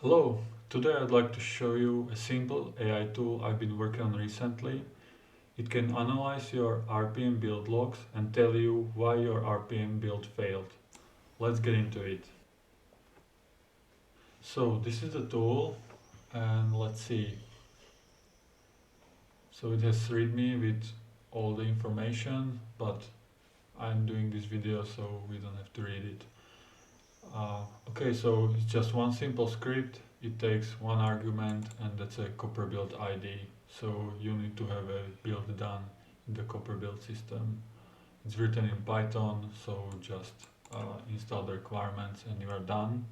Hello, today I'd like to show you a simple AI tool I've been working on recently. It can analyze your RPM build logs and tell you why your RPM build failed. Let's get into it. So this is the tool and let's see. So it has README with all the information, but I'm doing this video so we don't have to read it. Okay, so it's just one simple script. It takes one argument and that's a Copr build ID. So you need to have a build done in the Copr build system. It's written in Python, so just install the requirements and you are done.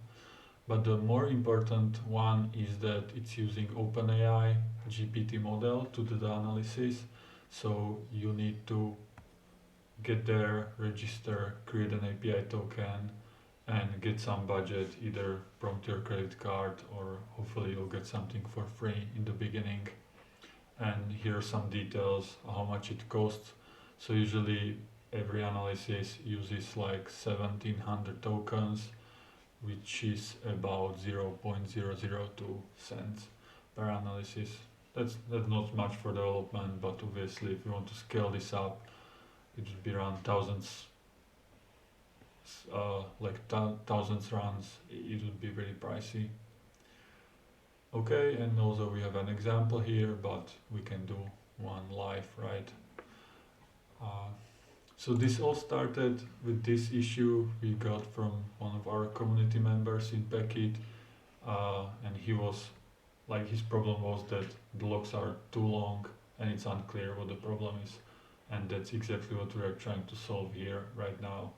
But the more important one is that it's using OpenAI GPT model to do the analysis. So you need to get there, register, create an API token, and get some budget, either prompt your credit card or hopefully you'll get something for free in the beginning. And here are some details, how much it costs. So usually every analysis uses like 1700 tokens, which is about 0.002 cents per analysis. That's not much for development, but obviously if you want to scale this up, it would be around thousands, thousands runs. It would be very pricey. Okay, and also we have an example here, but we can do one live, right? Uh, so this all started with this issue we got from one of our community members in Packet, and he was like, his problem was that the logs are too long and it's unclear what the problem is, and that's exactly what we are trying to solve here right now.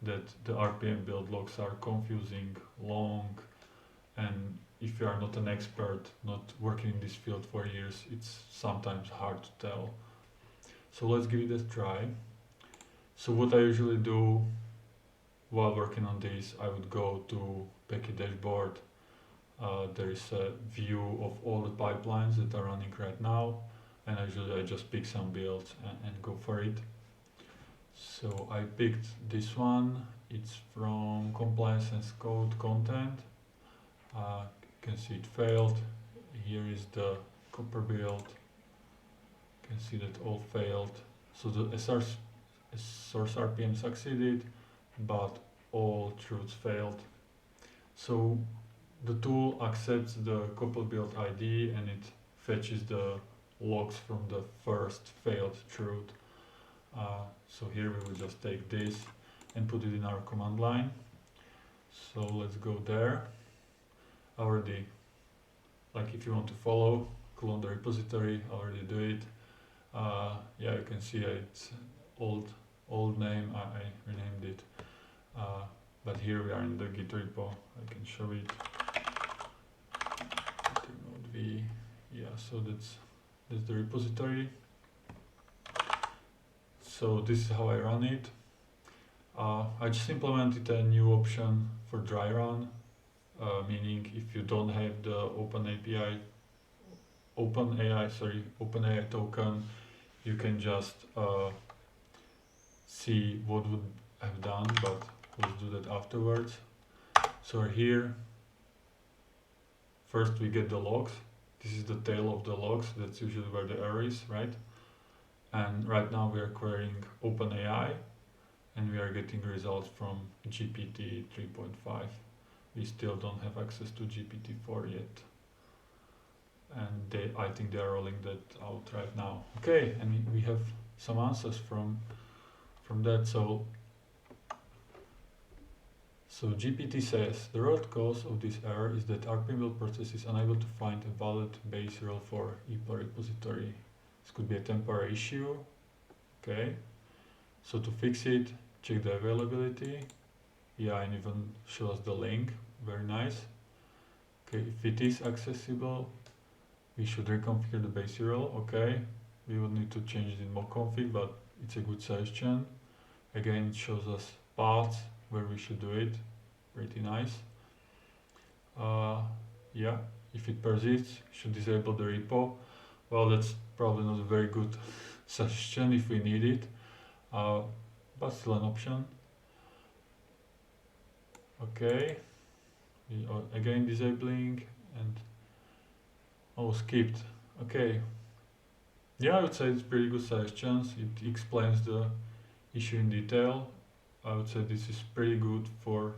That the RPM build logs are confusing, long, and if you are not an expert, not working in this field for years, it's sometimes hard to tell. So let's give it a try. So what I usually do while working on this, I would go to Packy dashboard. There is a view of all the pipelines that are running right now, and I just pick some builds and go for it. So I picked this one. It's from compliance and code content. You can see it failed. Here is the Copr build. You can see that all failed. So the source RPM succeeded, but all truths failed. So the tool accepts the Copr build ID and it fetches the logs from the first failed truth. So here we will just take this and put it in our command line. So let's go there. Already, like if you want to follow, clone the repository, I already do it. Yeah, you can see it's old name, I renamed it. But here we are in the Git repo, I can show it. Node V, yeah, so that's the repository. So this is how I run it. I just implemented a new option for dry run, meaning if you don't have the OpenAI token, you can just see what would have done, but let's do that afterwards. So here, first we get the logs. This is the tail of the logs. That's usually where the error is, right? And right now we are querying OpenAI and we are getting results from GPT 3.5. We still don't have access to GPT 4 yet. And I think they are rolling that out right now. Okay, and we have some answers from that. So GPT says the root cause of this error is that RPM build process is unable to find a valid base URL for EPA repository. This could be a temporary issue. Okay, so to fix it, check the availability. Yeah, and even show us the link. Very nice. Okay, if it is accessible, we should reconfigure the base URL. Okay, we would need to change it in mockconfig, but it's a good suggestion. Again, it shows us paths where we should do it. Pretty nice. Yeah, if it persists, should disable the repo. Well, that's probably not a very good suggestion if we need it, but still an option. Okay, we are again disabling, and oh, skipped. Okay. Yeah, I would say it's pretty good suggestions. It explains the issue in detail. I would say this is pretty good for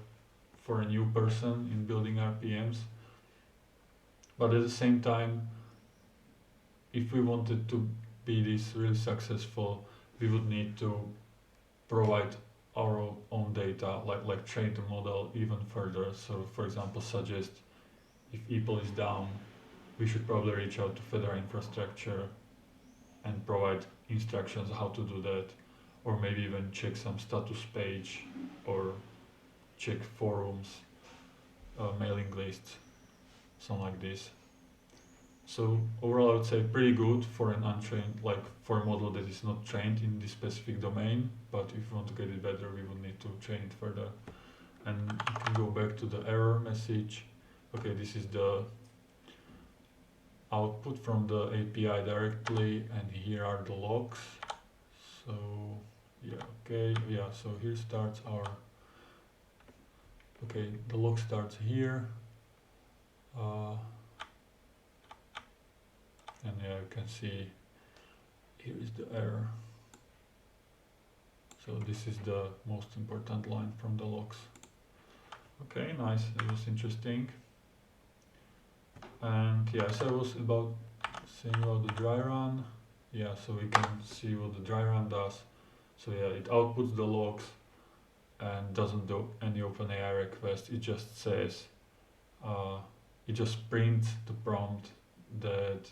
a new person in building RPMs. But at the same time, if we wanted to be this really successful, we would need to provide our own data, like train the model even further. So, for example, suggest if EPL is down, we should probably reach out to Fedora infrastructure and provide instructions how to do that, or maybe even check some status page or check forums, mailing lists, something like this. So overall, I would say pretty good for an untrained, like for a model that is not trained in this specific domain. But if we want to get it better, we will need to train it further. And you can go back to the error message. Okay, this is the output from the API directly, and here are the logs. So yeah, okay, yeah. So here starts our. Okay, the log starts here. And yeah, you can see here is the error. So this is the most important line from the logs. Okay, nice, it was interesting. And yeah, so I was about saying about the dry run. Yeah, so we can see what the dry run does. So yeah, it outputs the logs and doesn't do any OpenAI request. It just says, it just prints the prompt that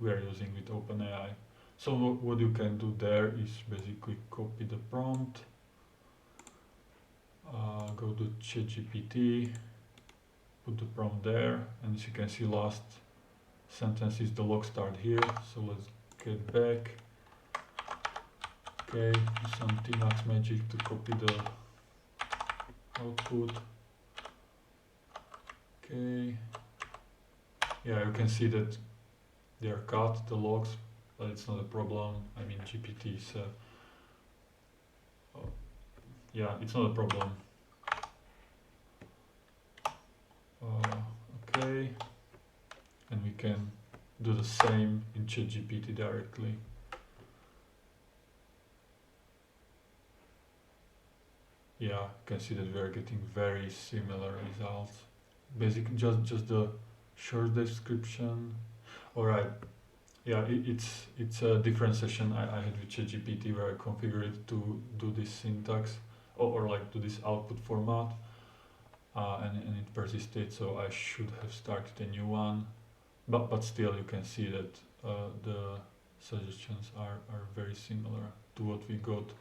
we are using with OpenAI. So what you can do there is basically copy the prompt, go to ChatGPT, put the prompt there, and as you can see, last sentence is the log start here. So let's get back. Okay, some Tmax magic to copy the output. Okay, yeah, you can see that they are cut, the logs, but it's not a problem. I mean, GPT is, yeah, it's not a problem. Okay, and we can do the same in ChatGPT directly. Yeah, you can see that we are getting very similar results. Basically, just the short description. All right. Yeah, it's a different session I had with ChatGPT where I configured it to do this syntax or like do this output format, and it persisted. So I should have started a new one, but still you can see that the suggestions are very similar to what we got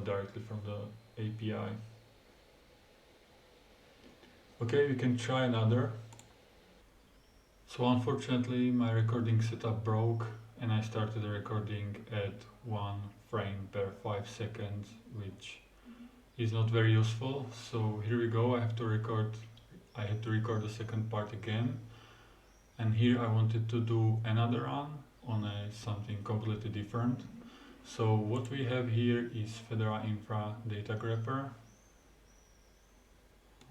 directly from the API. Okay, we can try another. So unfortunately my recording setup broke and I started recording at 1 frame per 5 seconds, which is not very useful. So here we go, I had to record the second part again. And here I wanted to do another run on something completely different. So what we have here is Fedora Infra Data Grabber.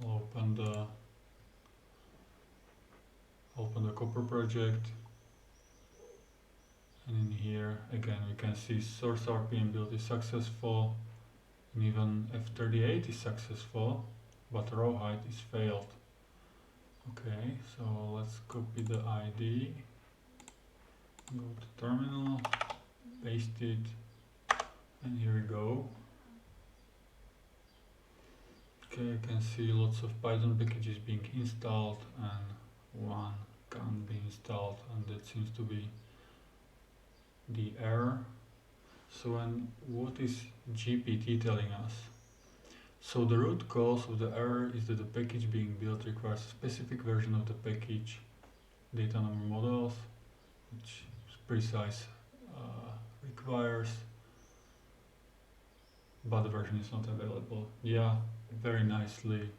I'll open the Copr project, and in here again we can see source RPM build is successful, and even F38 is successful, but row height is failed. Okay, so let's copy the ID, go to terminal, paste it, and here we go. Okay, you can see lots of Python packages being installed and one can't be installed, and that seems to be the error. So, and what is GPT telling us? So the root cause of the error is that the package being built requires a specific version of the package data number models, which precise requires, but the version is not available. Yeah, very nicely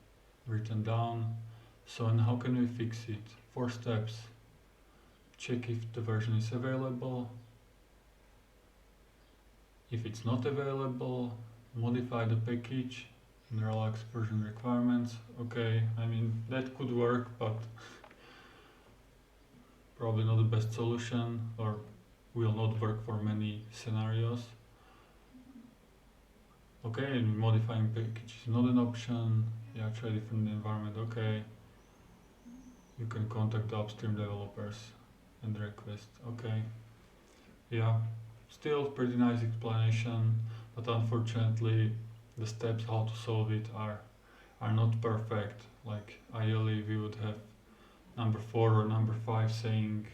written down. So, and how can we fix it? 4 steps. Check if the version is available. If it's not available, modify the package and relax version requirements. Okay, I mean that could work, but probably not the best solution, or will not work for many scenarios. Okay, and modifying package is not an option. Yeah, try different environment. Okay, you can contact the upstream developers and request. Okay, yeah, still pretty nice explanation, but unfortunately, the steps how to solve it are not perfect. Like ideally, we would have number 4 or number 5 saying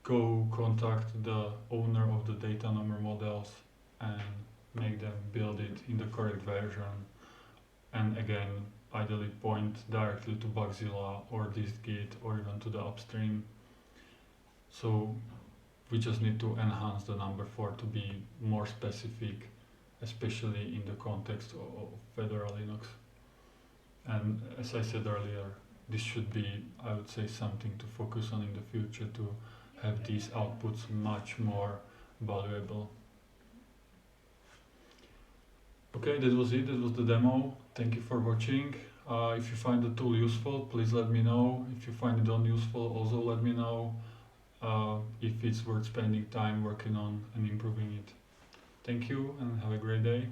go contact the owner of the data number models and make them build it in the correct version, and again ideally point directly to Bugzilla or distgit or even to the upstream. So we just need to enhance the number 4 to be more specific, especially in the context of Fedora Linux. And as I said earlier, this should be, I would say, something to focus on in the future, to have these outputs much more valuable. Okay, that was it. That was the demo. Thank you for watching. If you find the tool useful, please let me know. If you find it unuseful, also let me know. If it's worth spending time working on and improving it. Thank you and have a great day.